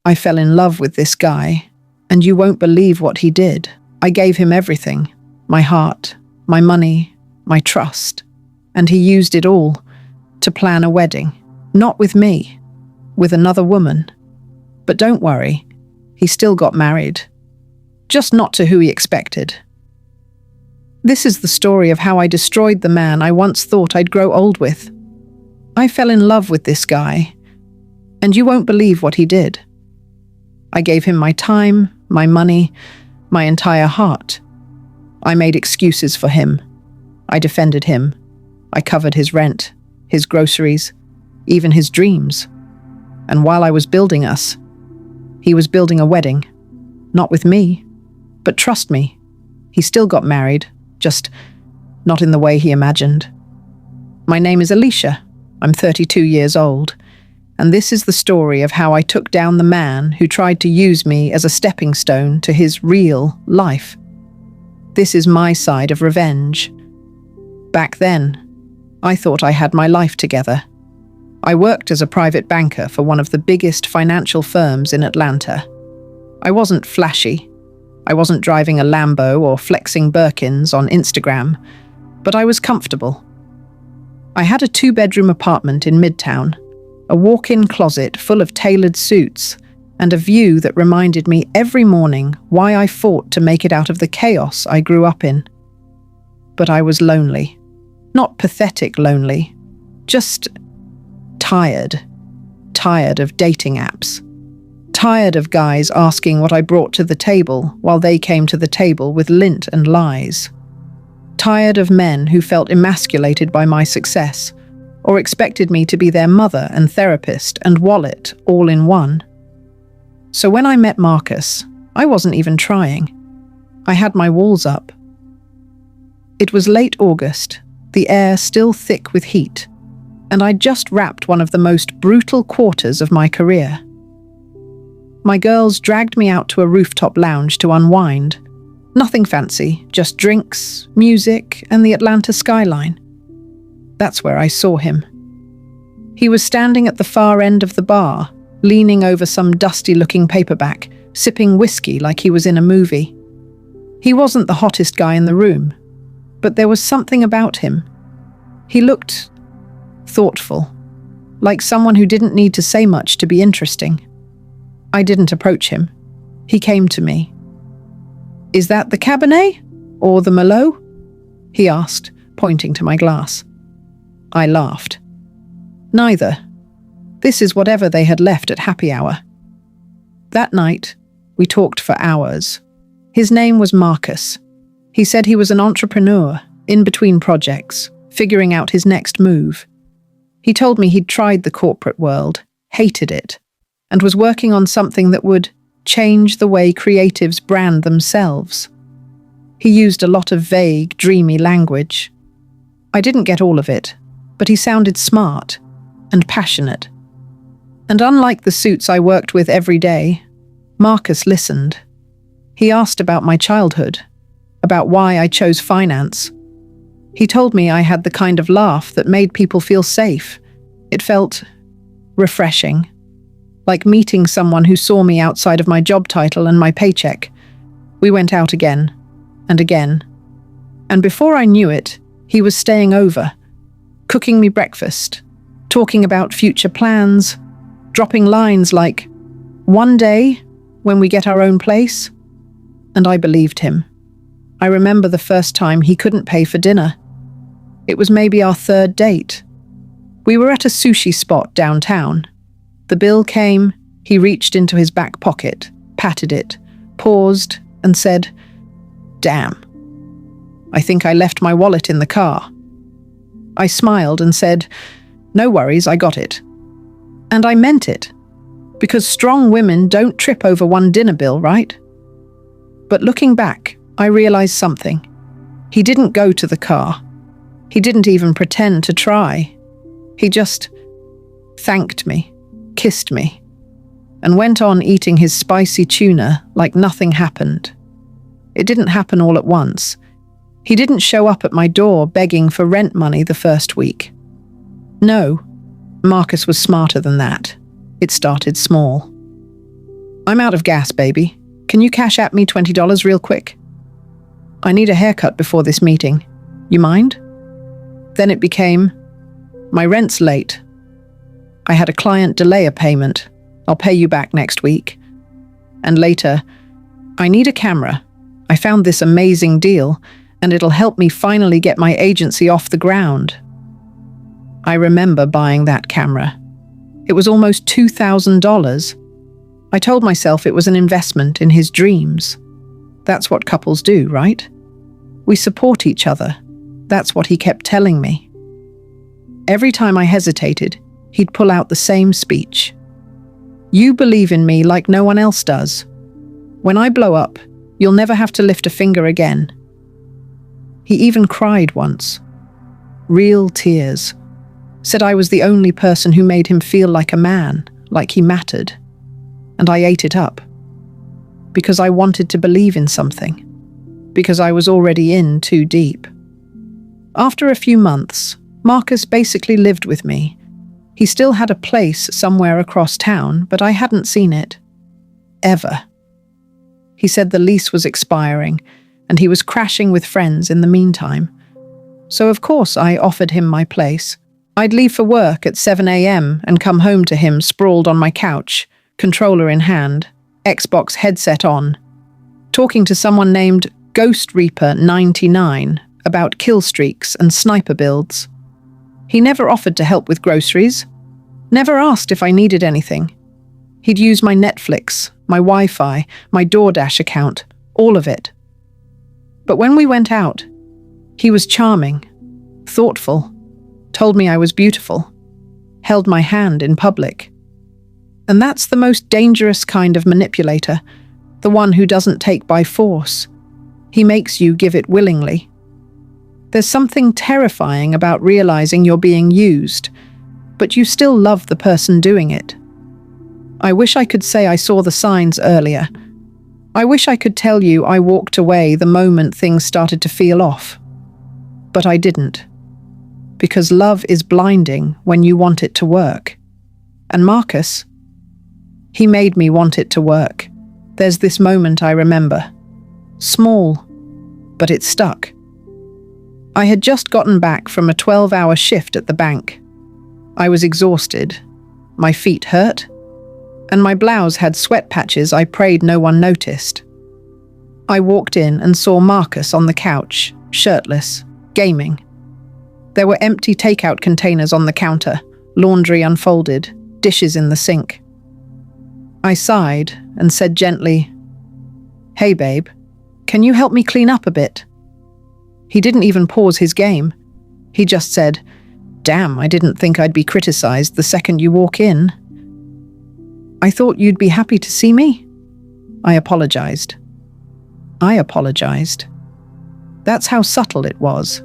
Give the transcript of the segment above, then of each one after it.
I fell in love with this guy, and you won't believe what he did. I gave him everything, my heart, my money, my trust, and he used it all to plan a wedding. Not with me, with another woman. But don't worry, he still got married. Just not to who he expected. This is the story of how I destroyed the man I once thought I'd grow old with. I fell in love with this guy, and you won't believe what he did. I gave him my time, my money, my entire heart. I made excuses for him. I defended him. I covered his rent, his groceries, even his dreams. And while I was building us, he was building a wedding. Not with me, but trust me, he still got married, just not in the way he imagined. My name is Alicia. I'm 32 years old. And this is the story of how I took down the man who tried to use me as a stepping stone to his real life. This is my side of revenge. Back then, I thought I had my life together. I worked as a private banker for one of the biggest financial firms in Atlanta. I wasn't flashy. I wasn't driving a Lambo or flexing Birkins on Instagram, but I was comfortable. I had a 2-bedroom apartment in Midtown, a walk-in closet full of tailored suits, and a view that reminded me every morning why I fought to make it out of the chaos I grew up in. But I was lonely. Not pathetic lonely, just tired of dating apps. Tired of guys asking what I brought to the table while they came to the table with lint and lies. Tired of men who felt emasculated by my success, or expected me to be their mother and therapist and wallet all in one. So when I met Marcus, I wasn't even trying. I had my walls up. It was late August, the air still thick with heat, and I'd just wrapped one of the most brutal quarters of my career. My girls dragged me out to a rooftop lounge to unwind. Nothing fancy, just drinks, music, and the Atlanta skyline. That's where I saw him. He was standing at the far end of the bar, leaning over some dusty-looking paperback, sipping whiskey like he was in a movie. He wasn't the hottest guy in the room, but there was something about him. He looked thoughtful, like someone who didn't need to say much to be interesting. I didn't approach him. He came to me. "Is that the Cabernet? Or the Merlot?" he asked, pointing to my glass. I laughed. Neither. This is whatever they had left at happy hour. That night, we talked for hours. His name was Marcus. He said he was an entrepreneur, in between projects, figuring out his next move. He told me he'd tried the corporate world, hated it, and was working on something that would change the way creatives brand themselves. He used a lot of vague, dreamy language. I didn't get all of it, but he sounded smart and passionate. And unlike the suits I worked with every day, Marcus listened. He asked about my childhood, about why I chose finance. He told me I had the kind of laugh that made people feel safe. It felt refreshing, like meeting someone who saw me outside of my job title and my paycheck. We went out again and again. And before I knew it, he was staying over, cooking me breakfast, talking about future plans, dropping lines like, "One day, when we get our own place." And I believed him. I remember the first time he couldn't pay for dinner. It was maybe our 3rd date. We were at a sushi spot downtown. The bill came, he reached into his back pocket, patted it, paused, and said, "Damn. I think I left my wallet in the car." I smiled and said, "No worries, I got it." And I meant it, because strong women don't trip over one dinner bill, right? But looking back, I realized something. He didn't go to the car. He didn't even pretend to try. He just thanked me, kissed me, and went on eating his spicy tuna like nothing happened. It didn't happen all at once. He didn't show up at my door begging for rent money the first week. No, Marcus was smarter than that. It started small. I'm out of gas, baby. Can you cash at me $20 real quick? I need a haircut before this meeting. You mind? Then it became, my rent's late. I had a client delay a payment. I'll pay you back next week. And later, I need a camera. I found this amazing deal, and it'll help me finally get my agency off the ground. I remember buying that camera. It was almost $2,000. I told myself it was an investment in his dreams. That's what couples do, right? We support each other. That's what he kept telling me. Every time I hesitated, he'd pull out the same speech. You believe in me like no one else does. When I blow up, you'll never have to lift a finger again. He even cried once. Real tears. Said I was the only person who made him feel like a man, like he mattered. And I ate it up. Because I wanted to believe in something. Because I was already in too deep. After a few months, Marcus basically lived with me. He still had a place somewhere across town, but I hadn't seen it. Ever. He said the lease was expiring, and he was crashing with friends in the meantime. So of course I offered him my place. I'd leave for work at 7 a.m. and come home to him sprawled on my couch, controller in hand, Xbox headset on, talking to someone named Ghost Reaper 99 about kill streaks and sniper builds. He never offered to help with groceries, never asked if I needed anything. He'd use my Netflix, my Wi-Fi, my DoorDash account, all of it. But when we went out, he was charming, thoughtful, told me I was beautiful, held my hand in public. And that's the most dangerous kind of manipulator, the one who doesn't take by force. He makes you give it willingly. There's something terrifying about realizing you're being used, but you still love the person doing it. I wish I could say I saw the signs earlier. I wish I could tell you I walked away the moment things started to feel off. But I didn't. Because love is blinding when you want it to work. And Marcus, he made me want it to work. There's this moment I remember. Small, but it stuck. I had just gotten back from a 12-hour shift at the bank. I was exhausted. My feet hurt. And my blouse had sweat patches I prayed no one noticed. I walked in and saw Marcus on the couch, shirtless, gaming. There were empty takeout containers on the counter, laundry unfolded, dishes in the sink. I sighed and said gently, "Hey babe, can you help me clean up a bit?" He didn't even pause his game. He just said, "Damn, I didn't think I'd be criticized the second you walk in." "I thought you'd be happy to see me." I apologized. That's how subtle it was.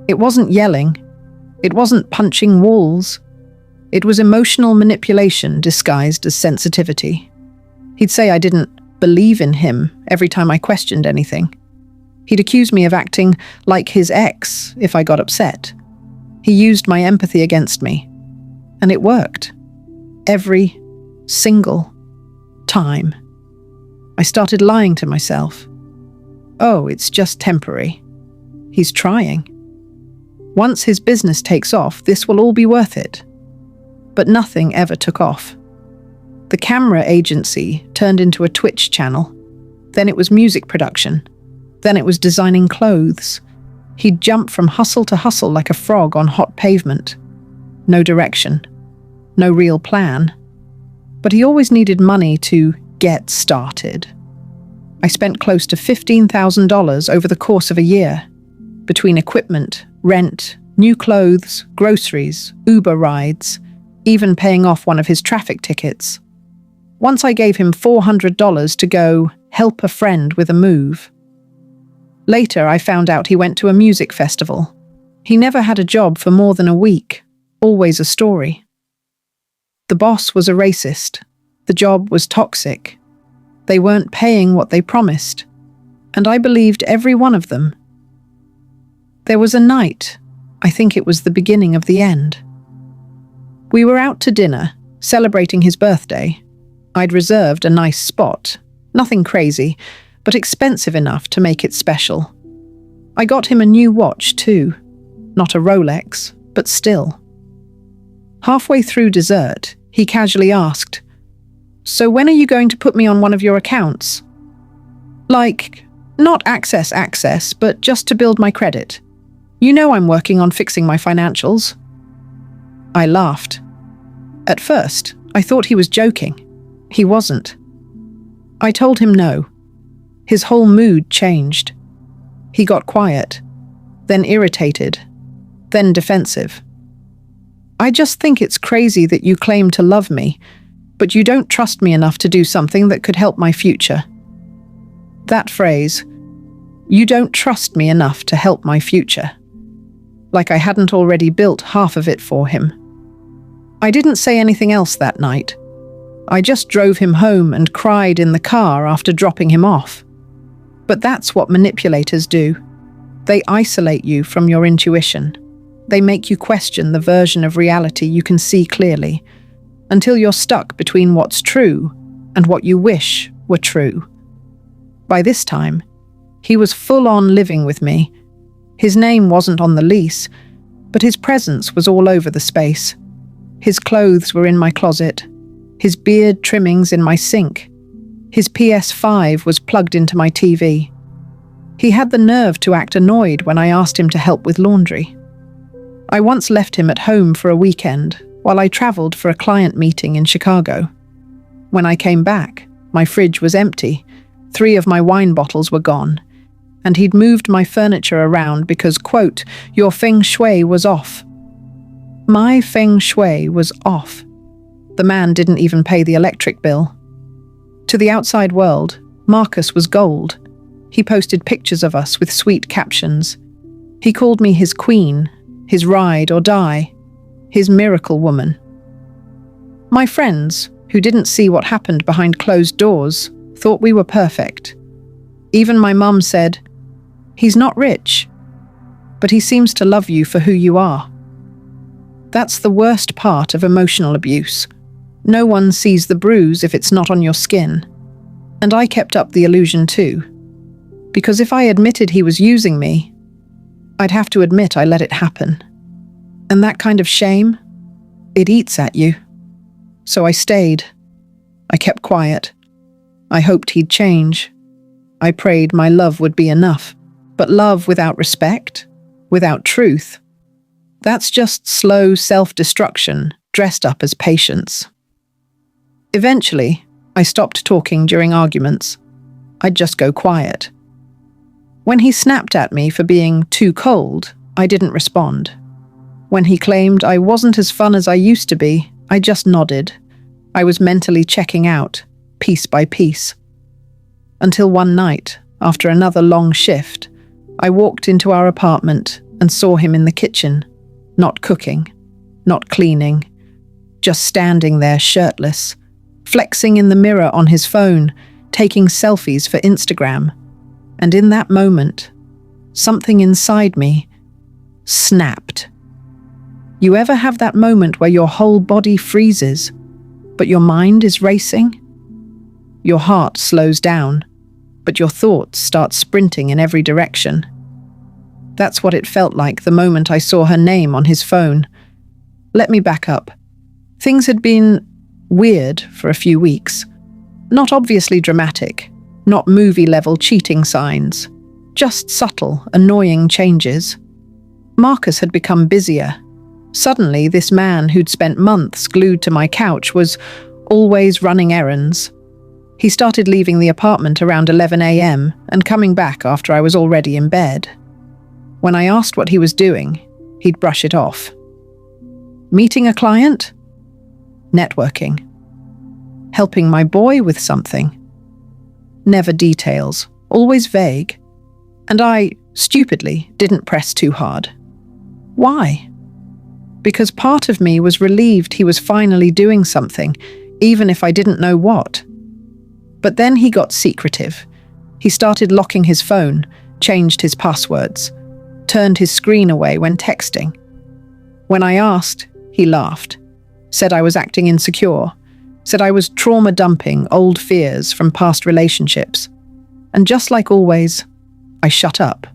It wasn't yelling. It wasn't punching walls. It was emotional manipulation disguised as sensitivity. He'd say I didn't believe in him every time I questioned anything. He'd accuse me of acting like his ex if I got upset. He used my empathy against me. And it worked. Every single time. I started lying to myself. Oh, it's just temporary. He's trying. Once his business takes off, this will all be worth it. But nothing ever took off. The camera agency turned into a Twitch channel. Then it was music production. Then it was designing clothes. He'd jump from hustle to hustle like a frog on hot pavement. No direction. No real plan. But he always needed money to get started. I spent close to $15,000 over the course of a year, between equipment, rent, new clothes, groceries, Uber rides, even paying off one of his traffic tickets. Once I gave him $400 to go help a friend with a move. Later, I found out he went to a music festival. He never had a job for more than a week, always a story. The boss was a racist. The job was toxic. They weren't paying what they promised. And I believed every one of them. There was a night, I think it was the beginning of the end. We were out to dinner, celebrating his birthday. I'd reserved a nice spot, nothing crazy, but expensive enough to make it special. I got him a new watch too, not a Rolex, but still. Halfway through dessert, he casually asked, "So when are you going to put me on one of your accounts?" Like, not access, but just to build my credit. You know I'm working on fixing my financials. I laughed. At first, I thought he was joking. He wasn't. I told him no. His whole mood changed. He got quiet, then irritated, then defensive. "I just think it's crazy that you claim to love me, but you don't trust me enough to do something that could help my future." That phrase, "you don't trust me enough to help my future," like I hadn't already built half of it for him. I didn't say anything else that night. I just drove him home and cried in the car after dropping him off. But that's what manipulators do. They isolate you from your intuition. They make you question the version of reality you can see clearly, until you're stuck between what's true and what you wish were true. By this time, he was full-on living with me. His name wasn't on the lease, but his presence was all over the space. His clothes were in my closet, his beard trimmings in my sink. His PS5 was plugged into my TV. He had the nerve to act annoyed when I asked him to help with laundry. I once left him at home for a weekend while I traveled for a client meeting in Chicago. When I came back, my fridge was empty, 3 of my wine bottles were gone, and he'd moved my furniture around because, quote, "your feng shui was off." My feng shui was off. The man didn't even pay the electric bill. To the outside world, Marcus was gold. He posted pictures of us with sweet captions. He called me his queen, his ride or die, his miracle woman. My friends, who didn't see what happened behind closed doors, thought we were perfect. Even my mum said, "He's not rich, but he seems to love you for who you are." That's the worst part of emotional abuse. No one sees the bruise if it's not on your skin. And I kept up the illusion too. Because if I admitted he was using me, I'd have to admit I let it happen. And that kind of shame, it eats at you. So I stayed. I kept quiet. I hoped he'd change. I prayed my love would be enough. But love without respect, without truth, that's just slow self-destruction dressed up as patience. Eventually, I stopped talking during arguments. I'd just go quiet. When he snapped at me for being too cold, I didn't respond. When he claimed I wasn't as fun as I used to be, I just nodded. I was mentally checking out, piece by piece. Until one night, after another long shift, I walked into our apartment and saw him in the kitchen, not cooking, not cleaning, just standing there shirtless, flexing in the mirror on his phone, taking selfies for Instagram. And in that moment, something inside me snapped. You ever have that moment where your whole body freezes, but your mind is racing? Your heart slows down, but your thoughts start sprinting in every direction. That's what it felt like the moment I saw her name on his phone. Let me back up. Things had been weird for a few weeks. Not obviously dramatic, not movie-level cheating signs, just subtle, annoying changes. Marcus had become busier. Suddenly, this man who'd spent months glued to my couch was always running errands. He started leaving the apartment around 11 a.m. and coming back after I was already in bed. When I asked what he was doing, he'd brush it off. Meeting a client? Networking. Helping my boy with something? Never details, always vague. And I, stupidly, didn't press too hard. Why? Because part of me was relieved he was finally doing something, even if I didn't know what. But then he got secretive. He started locking his phone, changed his passwords, turned his screen away when texting. When I asked, he laughed, said I was acting insecure, Said I was trauma dumping old fears from past relationships. And just like always, I shut up.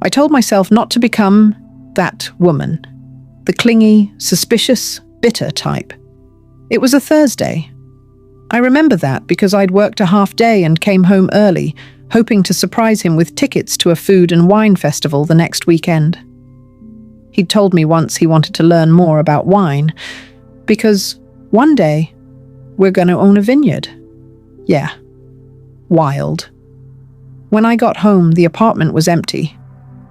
I told myself not to become that woman, the clingy, suspicious, bitter type. It was a Thursday. I remember that because I'd worked a half day and came home early, hoping to surprise him with tickets to a food and wine festival the next weekend. He'd told me once he wanted to learn more about wine, because one day we're going to own a vineyard. Yeah, wild. When I got home, the apartment was empty.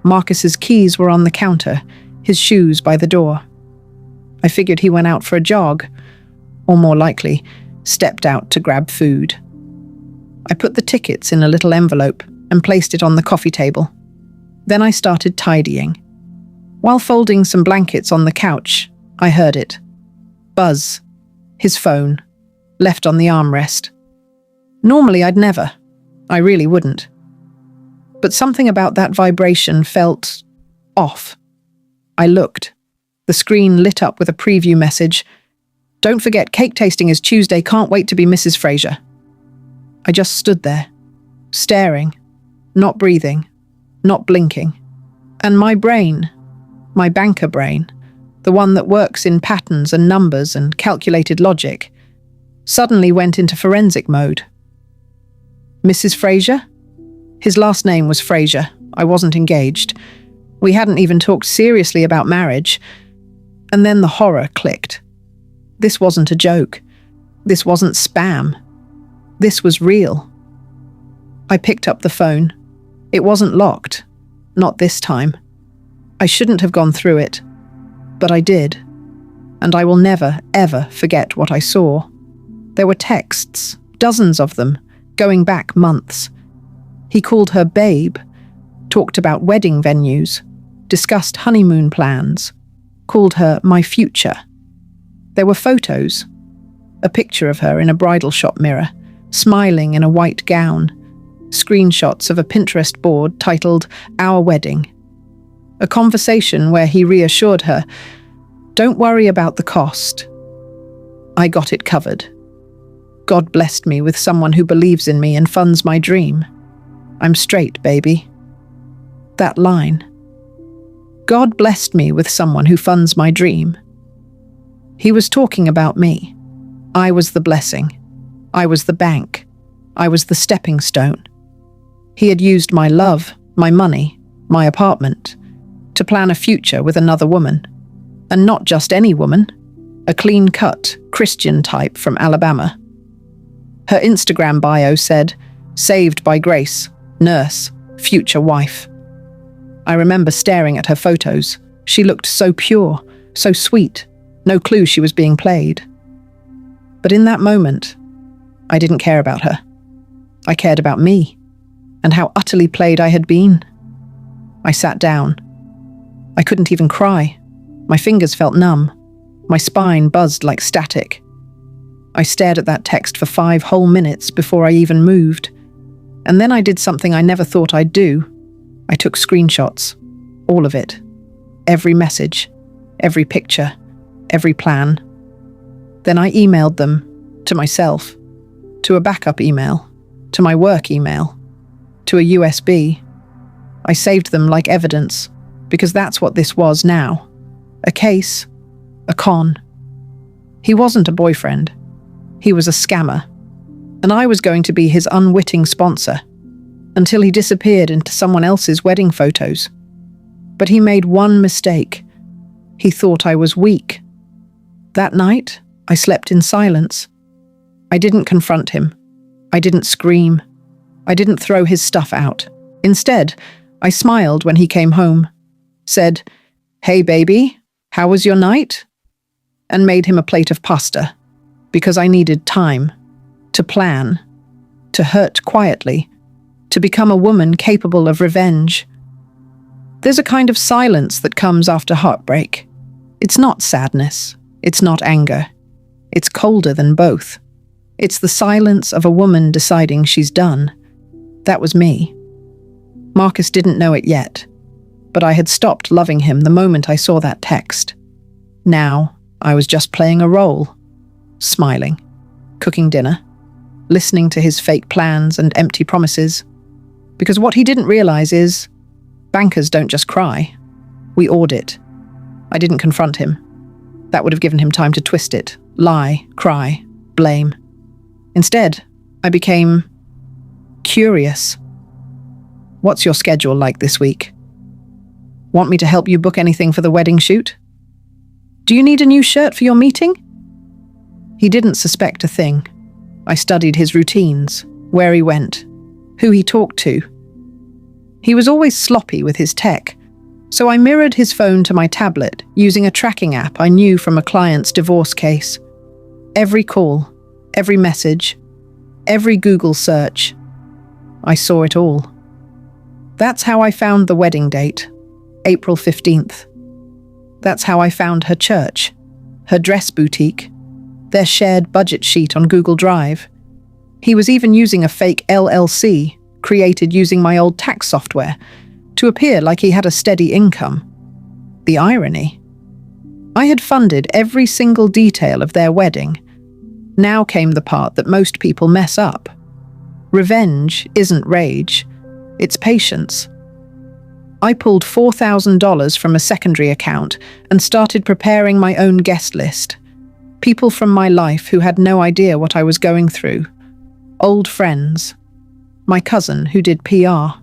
Marcus's keys were on the counter, his shoes by the door. I figured he went out for a jog, or more likely, stepped out to grab food. I put the tickets in a little envelope and placed it on the coffee table. Then I started tidying. While folding some blankets on the couch, I heard it. Buzz. His phone. Left on the armrest. Normally I'd never. I really wouldn't. But something about that vibration felt off. I looked. The screen lit up with a preview message. Don't forget, cake tasting is Tuesday, can't wait to be Mrs. Fraser. I just stood there, staring, not breathing, not blinking. And my brain, my banker brain, the one that works in patterns and numbers and calculated logic, suddenly went into forensic mode. Mrs. Fraser? His last name was Fraser. I wasn't engaged. We hadn't even talked seriously about marriage. And then the horror clicked. This wasn't a joke. This wasn't spam. This was real. I picked up the phone. It wasn't locked. Not this time. I shouldn't have gone through it. But I did. And I will never, ever forget what I saw. There were texts, dozens of them, going back months. He called her babe, talked about wedding venues, discussed honeymoon plans, called her my future. There were photos. A picture of her in a bridal shop mirror, smiling in a white gown. Screenshots of a Pinterest board titled Our Wedding. A conversation where he reassured her, don't worry about the cost. I got it covered. God blessed me with someone who believes in me and funds my dream. I'm straight, baby. That line. God blessed me with someone who funds my dream. He was talking about me. I was the blessing. I was the bank. I was the stepping stone. He had used my love, my money, my apartment, to plan a future with another woman. And not just any woman, a clean-cut, Christian type from Alabama. Her Instagram bio said, saved by grace, nurse, future wife. I remember staring at her photos. She looked so pure, so sweet, no clue she was being played. But in that moment, I didn't care about her. I cared about me, and how utterly played I had been. I sat down. I couldn't even cry. My fingers felt numb. My spine buzzed like static. I stared at that text for 5 whole minutes before I even moved. And then I did something I never thought I'd do. I took screenshots. All of it. Every message. Every picture. Every plan. Then I emailed them. To myself. To a backup email. To my work email. To a USB. I saved them like evidence, because that's what this was now. A case. A con. He wasn't a boyfriend. He was a scammer. And I was going to be his unwitting sponsor, until he disappeared into someone else's wedding photos. But he made one mistake. He thought I was weak. That night, I slept in silence. I didn't confront him. I didn't scream. I didn't throw his stuff out. Instead, I smiled when he came home, said, "Hey baby, how was your night?" and made him a plate of pasta, because I needed time to plan, to hurt quietly, to become a woman capable of revenge. There's a kind of silence that comes after heartbreak. It's not sadness. It's not anger. It's colder than both. It's the silence of a woman deciding she's done. That was me. Marcus didn't know it yet, but I had stopped loving him the moment I saw that text. Now, I was just playing a role. smiling, cooking dinner, listening to his fake plans and empty promises. Because what he didn't realize is, bankers don't just cry. We audit. I didn't confront him. That would have given him time to twist it, lie, cry, blame. Instead, I became curious. What's your schedule like this week? Want me to help you book anything for the wedding shoot? Do you need a new shirt for your meeting? He didn't suspect a thing. I studied his routines, where he went, who he talked to. He was always sloppy with his tech, so I mirrored his phone to my tablet using a tracking app I knew from a client's divorce case. Every call, every message, every Google search. I saw it all. That's how I found the wedding date, April 15th. That's how I found her church, her dress boutique, their shared budget sheet on Google Drive. He was even using a fake LLC created using my old tax software to appear like he had a steady income. The irony. I had funded every single detail of their wedding. Now came the part that most people mess up. Revenge isn't rage, it's patience. I pulled $4,000 from a secondary account and started preparing my own guest list. People from my life who had no idea what I was going through. Old friends. My cousin who did PR.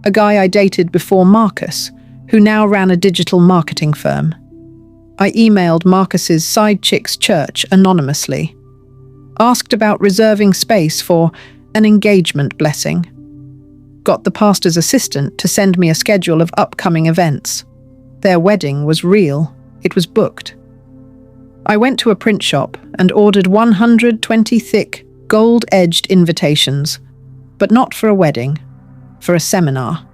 A guy I dated before Marcus, who now ran a digital marketing firm. I emailed Marcus's side chick's church anonymously. Asked about reserving space for an engagement blessing. Got the pastor's assistant to send me a schedule of upcoming events. Their wedding was real. It was booked. I went to a print shop and ordered 120 thick, gold-edged invitations, but not for a wedding, for a seminar.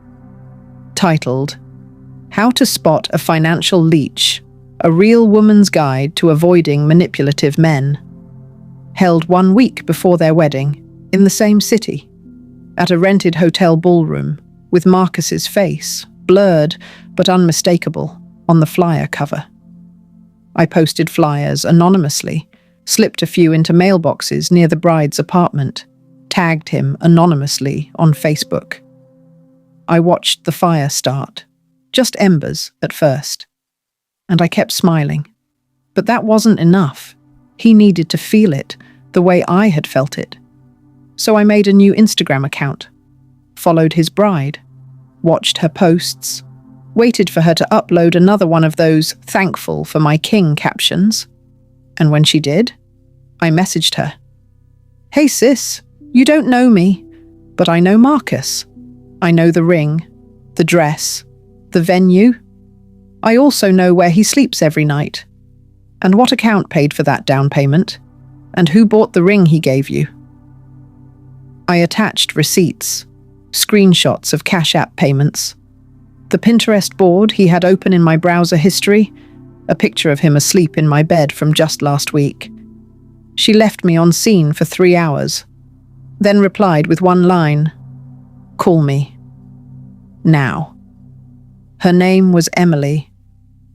Titled, How to Spot a Financial Leech, a Real Woman's Guide to Avoiding Manipulative Men. Held 1 week before their wedding, in the same city. At a rented hotel ballroom, with Marcus's face, blurred but unmistakable, on the flyer cover. I posted flyers anonymously, slipped a few into mailboxes near the bride's apartment, tagged him anonymously on Facebook. I watched the fire start, just embers at first, and I kept smiling. But that wasn't enough. He needed to feel it, the way I had felt it. So I made a new Instagram account, followed his bride, watched her posts, waited for her to upload another one of those "thankful for my king" captions. And when she did, I messaged her. Hey sis, you don't know me, but I know Marcus. I know the ring, the dress, the venue. I also know where he sleeps every night, and what account paid for that down payment, and who bought the ring he gave you. I attached receipts, screenshots of Cash App payments, the Pinterest board he had open in my browser history, a picture of him asleep in my bed from just last week. She left me on scene for 3 hours, then replied with one line, "Call me. Now." Her name was Emily.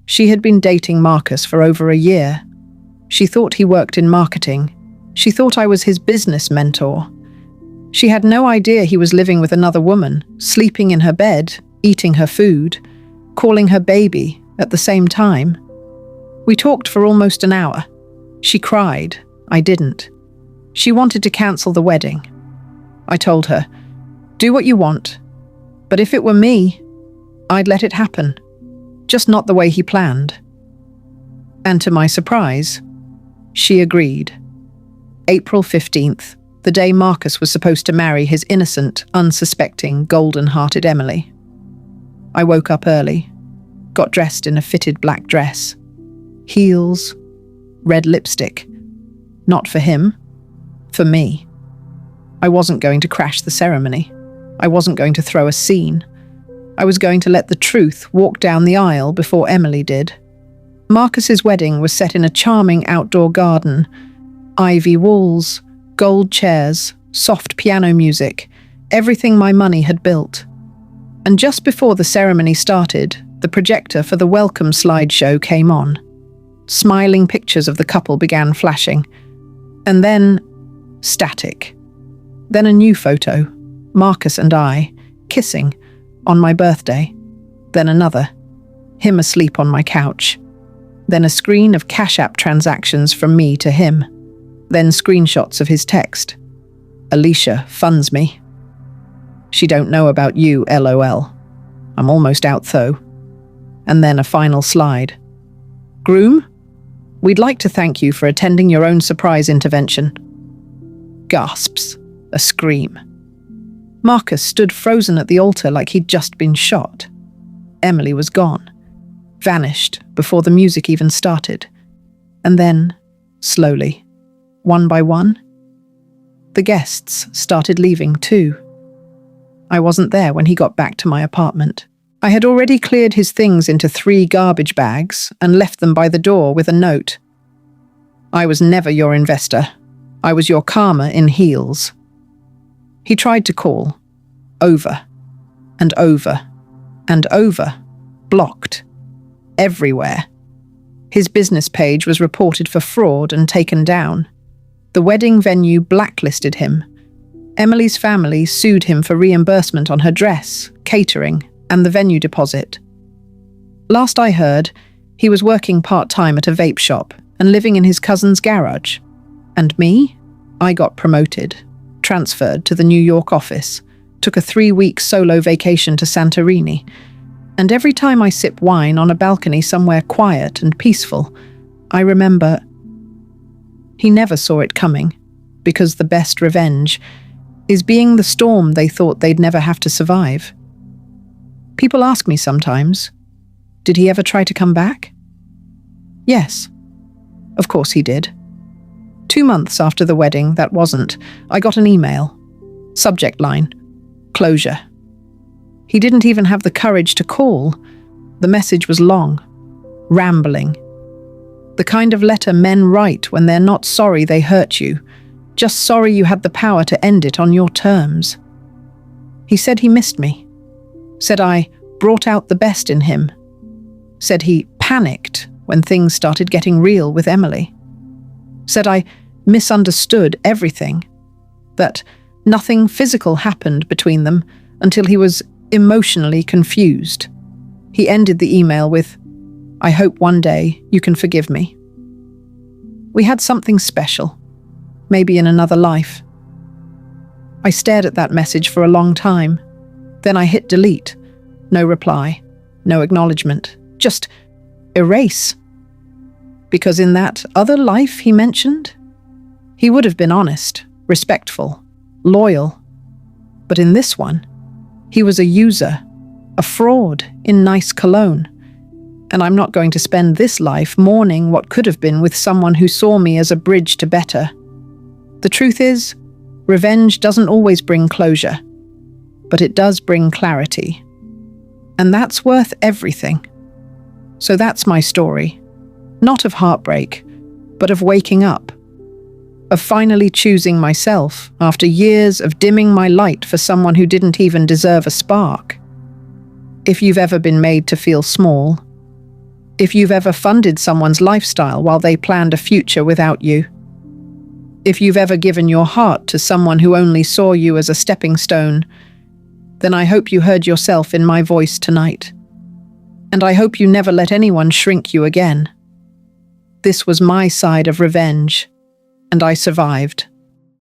She had been dating Marcus for over a year. She thought he worked in marketing. She thought I was his business mentor. She had no idea he was living with another woman, sleeping in her bed, eating her food, calling her baby at the same time. We talked for almost an hour. She cried. I didn't. She wanted to cancel the wedding. I told her, "Do what you want, but if it were me, I'd let it happen, just not the way he planned." And to my surprise, she agreed. April 15th, the day Marcus was supposed to marry his innocent, unsuspecting, golden-hearted Emily. I woke up early, got dressed in a fitted black dress, heels, red lipstick. Not for him, for me. I wasn't going to crash the ceremony. I wasn't going to throw a scene. I was going to let the truth walk down the aisle before Emily did. Marcus's wedding was set in a charming outdoor garden. Ivy walls, gold chairs, soft piano music, everything my money had built. And just before the ceremony started, the projector for the welcome slideshow came on. Smiling pictures of the couple began flashing. And then, static. Then a new photo, Marcus and I, kissing, on my birthday. Then another, him asleep on my couch. Then a screen of Cash App transactions from me to him. Then screenshots of his text. Alicia funds me. She don't know about you, LOL. I'm almost out though. And then a final slide. Groom, we'd like to thank you for attending your own surprise intervention. Gasps. A scream. Marcus stood frozen at the altar like he'd just been shot. Emily was gone. Vanished before the music even started. And then, slowly, one by one, the guests started leaving too. I wasn't there when he got back to my apartment. I had already cleared his things into 3 garbage bags and left them by the door with a note. I was never your investor. I was your karma in heels. He tried to call. Over. And over. And over. Blocked. Everywhere. His business page was reported for fraud and taken down. The wedding venue blacklisted him. Emily's family sued him for reimbursement on her dress, catering, and the venue deposit. Last I heard, he was working part-time at a vape shop and living in his cousin's garage. And me? I got promoted, transferred to the New York office, took a 3-week solo vacation to Santorini, and every time I sip wine on a balcony somewhere quiet and peaceful, I remember he never saw it coming, because the best revenge is being the storm they thought they'd never have to survive. People ask me sometimes, did he ever try to come back? Yes, of course he did. 2 months after the wedding, I got an email. Subject line, closure. He didn't even have the courage to call. The message was long, rambling. The kind of letter men write when they're not sorry they hurt you, just sorry you had the power to end it on your terms. He said he missed me. Said I brought out the best in him. Said he panicked when things started getting real with Emily. Said I misunderstood everything. That nothing physical happened between them until he was emotionally confused. He ended the email with, I hope one day you can forgive me. We had something special, maybe in another life. I stared at that message for a long time. Then I hit delete. No reply, no acknowledgement, just erase. Because in that other life he mentioned, he would have been honest, respectful, loyal. But in this one, he was a user, a fraud in nice cologne. And I'm not going to spend this life mourning what could have been with someone who saw me as a bridge to better. The truth is, revenge doesn't always bring closure, but it does bring clarity. And that's worth everything. So that's my story. Not of heartbreak, but of waking up. Of finally choosing myself after years of dimming my light for someone who didn't even deserve a spark. If you've ever been made to feel small, if you've ever funded someone's lifestyle while they planned a future without you, if you've ever given your heart to someone who only saw you as a stepping stone, then I hope you heard yourself in my voice tonight. And I hope you never let anyone shrink you again. This was my side of revenge, and I survived.